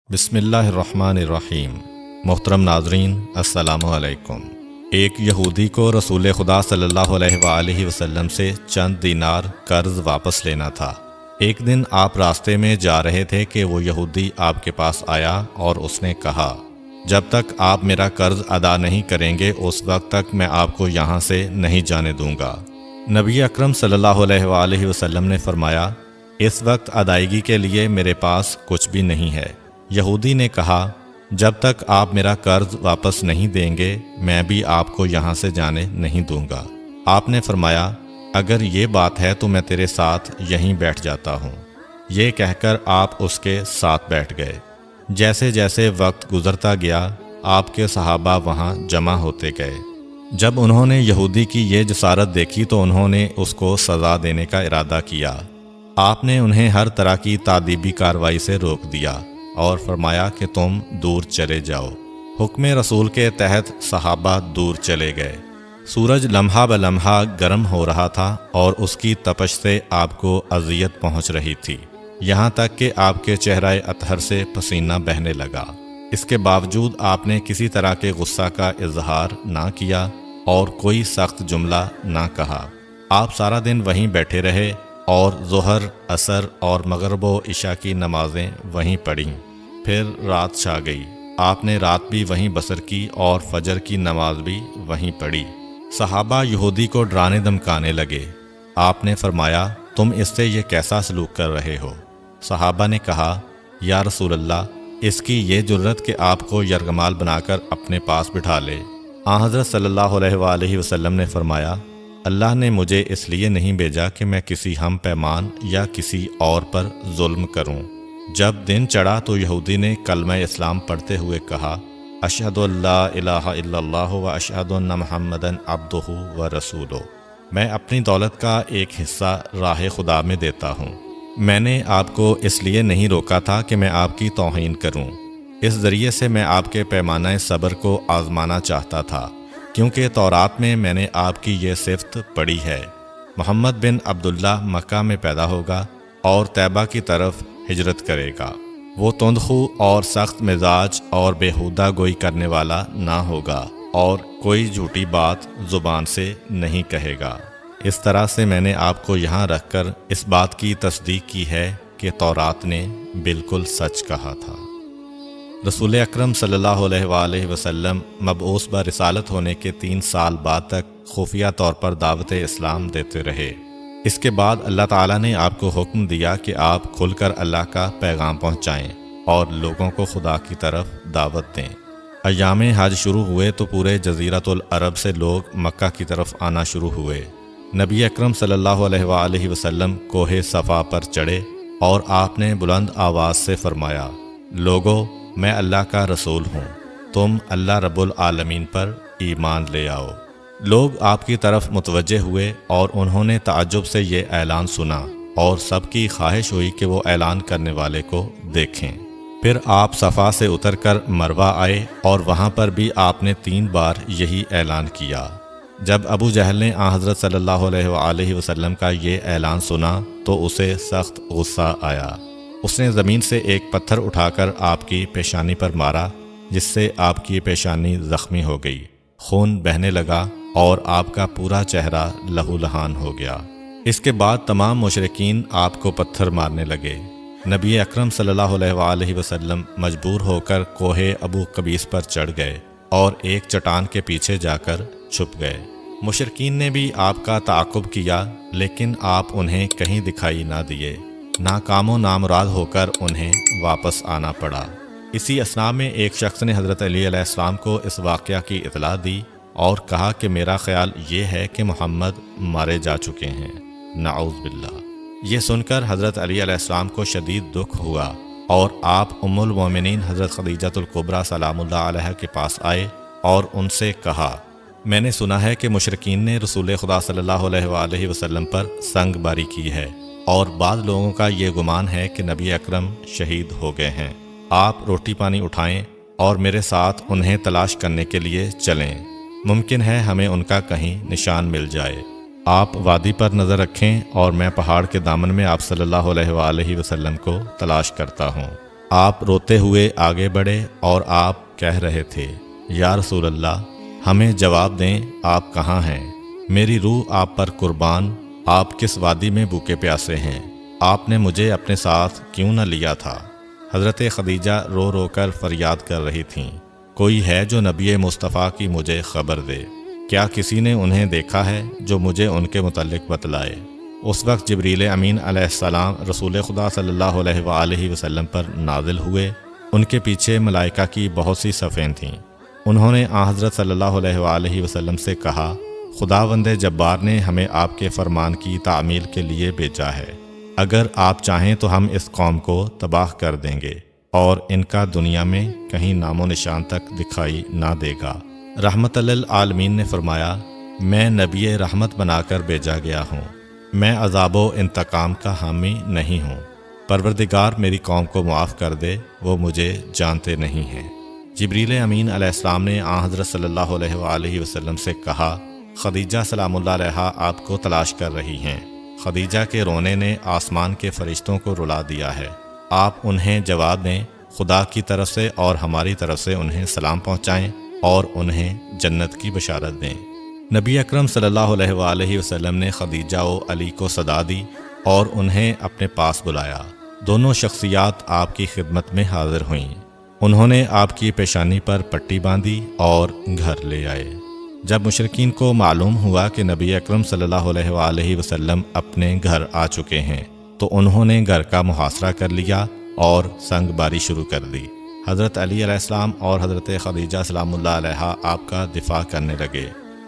بسم اللہ الرحمن الرحیم۔ محترم ناظرین، السلام علیکم۔ ایک یہودی کو رسول خدا صلی اللہ علیہ وآلہ وسلم سے چند دینار قرض واپس لینا تھا۔ ایک دن آپ راستے میں جا رہے تھے کہ وہ یہودی آپ کے پاس آیا اور اس نے کہا، جب تک آپ میرا قرض ادا نہیں کریں گے اس وقت تک میں آپ کو یہاں سے نہیں جانے دوں گا۔ نبی اکرم صلی اللہ علیہ وآلہ وسلم نے فرمایا، اس وقت ادائیگی کے لیے میرے پاس کچھ بھی نہیں ہے۔ یہودی نے کہا، جب تک آپ میرا قرض واپس نہیں دیں گے میں بھی آپ کو یہاں سے جانے نہیں دوں گا۔ آپ نے فرمایا، اگر یہ بات ہے تو میں تیرے ساتھ یہیں بیٹھ جاتا ہوں۔ یہ کہہ کر آپ اس کے ساتھ بیٹھ گئے۔ جیسے جیسے وقت گزرتا گیا آپ کے صحابہ وہاں جمع ہوتے گئے۔ جب انہوں نے یہودی کی یہ جسارت دیکھی تو انہوں نے اس کو سزا دینے کا ارادہ کیا۔ آپ نے انہیں ہر طرح کی تادیبی کارروائی سے روک دیا اور فرمایا کہ تم دور چلے جاؤ۔ حکم رسول کے تحت صحابہ دور چلے گئے۔ سورج لمحہ بلمحہ گرم ہو رہا تھا اور اس کی تپش سے آپ کو اذیت پہنچ رہی تھی، یہاں تک کہ آپ کے چہرہ اطہر سے پسینہ بہنے لگا۔ اس کے باوجود آپ نے کسی طرح کے غصہ کا اظہار نہ کیا اور کوئی سخت جملہ نہ کہا۔ آپ سارا دن وہیں بیٹھے رہے اور ظہر، عصر اور مغرب و عشاء کی نمازیں وہیں پڑھیں۔ پھر رات چھا گئی۔ آپ نے رات بھی وہیں بسر کی اور فجر کی نماز بھی وہیں پڑھی۔ صحابہ یہودی کو ڈرانے دھمکانے لگے۔ آپ نے فرمایا، تم اس سے یہ کیسا سلوک کر رہے ہو؟ صحابہ نے کہا، یا رسول اللہ، اس کی یہ جرت کہ آپ کو یرغمال بنا کر اپنے پاس بٹھا لے۔ آن حضرت صلی اللہ علیہ وآلہ وسلم نے فرمایا، اللہ نے مجھے اس لیے نہیں بھیجا کہ میں کسی ہم پیمان یا کسی اور پر ظلم کروں۔ جب دن چڑھا تو یہودی نے کلمہ اسلام پڑھتے ہوئے کہا، اشہد ان لا الہ الا اللہ و اشہد ان محمدً عبدہ و رسولہ۔ میں اپنی دولت کا ایک حصہ راہ خدا میں دیتا ہوں۔ میں نے آپ کو اس لیے نہیں روکا تھا کہ میں آپ کی توہین کروں۔ اس ذریعے سے میں آپ کے پیمانہ صبر کو آزمانا چاہتا تھا، کیونکہ تورات میں نے آپ کی یہ صفت پڑھی ہے، محمد بن عبداللہ مکہ میں پیدا ہوگا اور طیبہ کی طرف ہجرت کرے گا۔ وہ تندخو اور سخت مزاج اور بیہودہ گوئی کرنے والا نہ ہوگا اور کوئی جھوٹی بات زبان سے نہیں کہے گا۔ اس طرح سے میں نے آپ کو یہاں رکھ کر اس بات کی تصدیق کی ہے کہ تورات نے بالکل سچ کہا تھا۔ رسول اکرم صلی اللہ علیہ وآلہ وسلم مبعوث برسالت ہونے کے 3 سال بعد تک خفیہ طور پر دعوت اسلام دیتے رہے۔ اس کے بعد اللہ تعالیٰ نے آپ کو حکم دیا کہ آپ کھل کر اللہ کا پیغام پہنچائیں اور لوگوں کو خدا کی طرف دعوت دیں۔ ایام حج شروع ہوئے تو پورے جزیرۃ العرب سے لوگ مکہ کی طرف آنا شروع ہوئے۔ نبی اکرم صلی اللہ علیہ وآلہ وسلم کوہ صفا پر چڑھے اور آپ نے بلند آواز سے فرمایا، لوگو، میں اللہ کا رسول ہوں، تم اللہ رب العالمین پر ایمان لے آؤ۔ لوگ آپ کی طرف متوجہ ہوئے اور انہوں نے تعجب سے یہ اعلان سنا اور سب کی خواہش ہوئی کہ وہ اعلان کرنے والے کو دیکھیں۔ پھر آپ صفا سے اتر کر مروہ آئے اور وہاں پر بھی آپ نے 3 بار یہی اعلان کیا۔ جب ابو جہل نے آن حضرت صلی اللہ علیہ وآلہ وسلم کا یہ اعلان سنا تو اسے سخت غصہ آیا۔ اس نے زمین سے ایک پتھر اٹھا کر آپ کی پیشانی پر مارا، جس سے آپ کی پیشانی زخمی ہو گئی، خون بہنے لگا اور آپ کا پورا چہرہ لہو لہان ہو گیا۔ اس کے بعد تمام مشرکین آپ کو پتھر مارنے لگے۔ نبی اکرم صلی اللہ علیہ وآلہ وسلم مجبور ہو کر کوہ ابو قبیس پر چڑھ گئے اور ایک چٹان کے پیچھے جا کر چھپ گئے۔ مشرکین نے بھی آپ کا تعاقب کیا لیکن آپ انہیں کہیں دکھائی نہ دیے۔ ناکام و نامراد ہو کر انہیں واپس آنا پڑا۔ اسی اثناء میں ایک شخص نے حضرت علی علیہ السلام کو اس واقعہ کی اطلاع دی اور کہا کہ میرا خیال یہ ہے کہ محمد مارے جا چکے ہیں، نعوذ باللہ۔ یہ سن کر حضرت علی علیہ السلام کو شدید دکھ ہوا اور آپ ام المومنین حضرت خدیجہ الکبریٰ سلام اللہ علیہ کے پاس آئے اور ان سے کہا، میں نے سنا ہے کہ مشرکین نے رسول خدا صلی اللہ علیہ وآلہ وسلم پر سنگ باری کی ہے اور بعض لوگوں کا یہ گمان ہے کہ نبی اکرم شہید ہو گئے ہیں۔ آپ روٹی پانی اٹھائیں اور میرے ساتھ انہیں تلاش کرنے کے لیے چلیں، ممکن ہے ہمیں ان کا کہیں نشان مل جائے۔ آپ وادی پر نظر رکھیں اور میں پہاڑ کے دامن میں آپ صلی اللہ علیہ وآلہ وسلم کو تلاش کرتا ہوں۔ آپ روتے ہوئے آگے بڑھے اور آپ کہہ رہے تھے، یا رسول اللہ، ہمیں جواب دیں، آپ کہاں ہیں؟ میری روح آپ پر قربان، آپ کس وادی میں بھوکے پیاسے ہیں؟ آپ نے مجھے اپنے ساتھ کیوں نہ لیا تھا؟ حضرت خدیجہ رو رو کر فریاد کر رہی تھیں، کوئی ہے جو نبی مصطفیٰ کی مجھے خبر دے؟ کیا کسی نے انہیں دیکھا ہے جو مجھے ان کے متعلق بتلائے؟ اس وقت جبریل امین علیہ السلام رسول خدا صلی اللہ علیہ وآلہ وسلم پر نازل ہوئے۔ ان کے پیچھے ملائکہ کی بہت سی صفیں تھیں۔ انہوں نے حضرت صلی اللہ علیہ وآلہ وسلم سے کہا، خداوند جبار نے ہمیں آپ کے فرمان کی تعمیل کے لیے بھیجا ہے۔ اگر آپ چاہیں تو ہم اس قوم کو تباہ کر دیں گے اور ان کا دنیا میں کہیں نام و نشان تک دکھائی نہ دے گا۔ رحمت للعالمین نے فرمایا، میں نبی رحمت بنا کر بھیجا گیا ہوں، میں عذاب و انتقام کا حامی نہیں ہوں۔ پروردگار میری قوم کو معاف کر دے، وہ مجھے جانتے نہیں ہیں۔ جبریل امین علیہ السلام نے حضرت صلی اللہ علیہ وآلہ وسلم سے کہا، خدیجہ سلام اللہ علیہا آپ کو تلاش کر رہی ہیں۔ خدیجہ کے رونے نے آسمان کے فرشتوں کو رلا دیا ہے۔ آپ انہیں جواب دیں، خدا کی طرف سے اور ہماری طرف سے انہیں سلام پہنچائیں اور انہیں جنت کی بشارت دیں۔ نبی اکرم صلی اللہ علیہ وآلہ وسلم نے خدیجہ و علی کو صدا دی اور انہیں اپنے پاس بلایا۔ دونوں شخصیات آپ کی خدمت میں حاضر ہوئیں۔ انہوں نے آپ کی پیشانی پر پٹی باندھی اور گھر لے آئے۔ جب مشرکین کو معلوم ہوا کہ نبی اکرم صلی اللہ علیہ وآلہ وسلم اپنے گھر آ چکے ہیں تو انہوں نے گھر کا محاصرہ کر لیا اور سنگ باری شروع کر دی۔ حضرت علی علیہ السلام اور حضرت خدیجہ سلام اللہ علیہا آپ کا دفاع کرنے لگے۔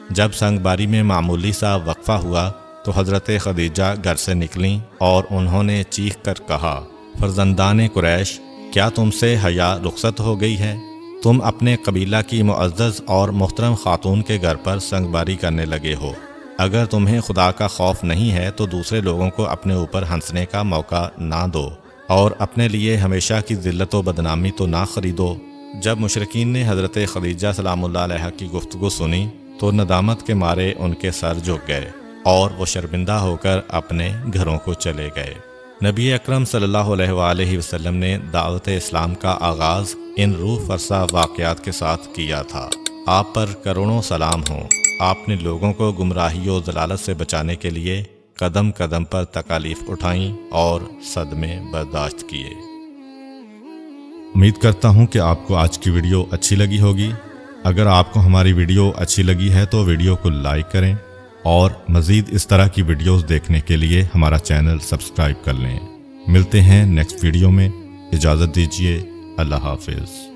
جب سنگ باری میں معمولی سا وقفہ ہوا تو حضرت خدیجہ گھر سے نکلیں اور انہوں نے چیخ کر کہا، فرزندان قریش، کیا تم سے حیا رخصت ہو گئی ہے؟ تم اپنے قبیلہ کی معزز اور محترم خاتون کے گھر پر سنگ باری کرنے لگے ہو۔ اگر تمہیں خدا کا خوف نہیں ہے تو دوسرے لوگوں کو اپنے اوپر ہنسنے کا موقع نہ دو اور اپنے لیے ہمیشہ کی ذلت و بدنامی تو نہ خریدو۔ جب مشرکین نے حضرت خدیجہ سلام اللہ علیہا کی گفتگو سنی تو ندامت کے مارے ان کے سر جھک گئے اور وہ شرمندہ ہو کر اپنے گھروں کو چلے گئے۔ نبی اکرم صلی اللہ علیہ وآلہ وسلم نے دعوت اسلام کا آغاز ان روح فرسا واقعات کے ساتھ کیا تھا۔ آپ پر کروڑوں سلام ہوں۔ آپ نے لوگوں کو گمراہی و ضلالت سے بچانے کے لیے قدم قدم پر تکالیف اٹھائیں اور صدمے برداشت کیے۔ امید کرتا ہوں کہ آپ کو آج کی ویڈیو اچھی لگی ہوگی۔ اگر آپ کو ہماری ویڈیو اچھی لگی ہے تو ویڈیو کو لائک کریں اور مزید اس طرح کی ویڈیوز دیکھنے کے لیے ہمارا چینل سبسکرائب کر لیں۔ ملتے ہیں نیکسٹ ویڈیو میں، اجازت دیجیے، اللہ حافظ۔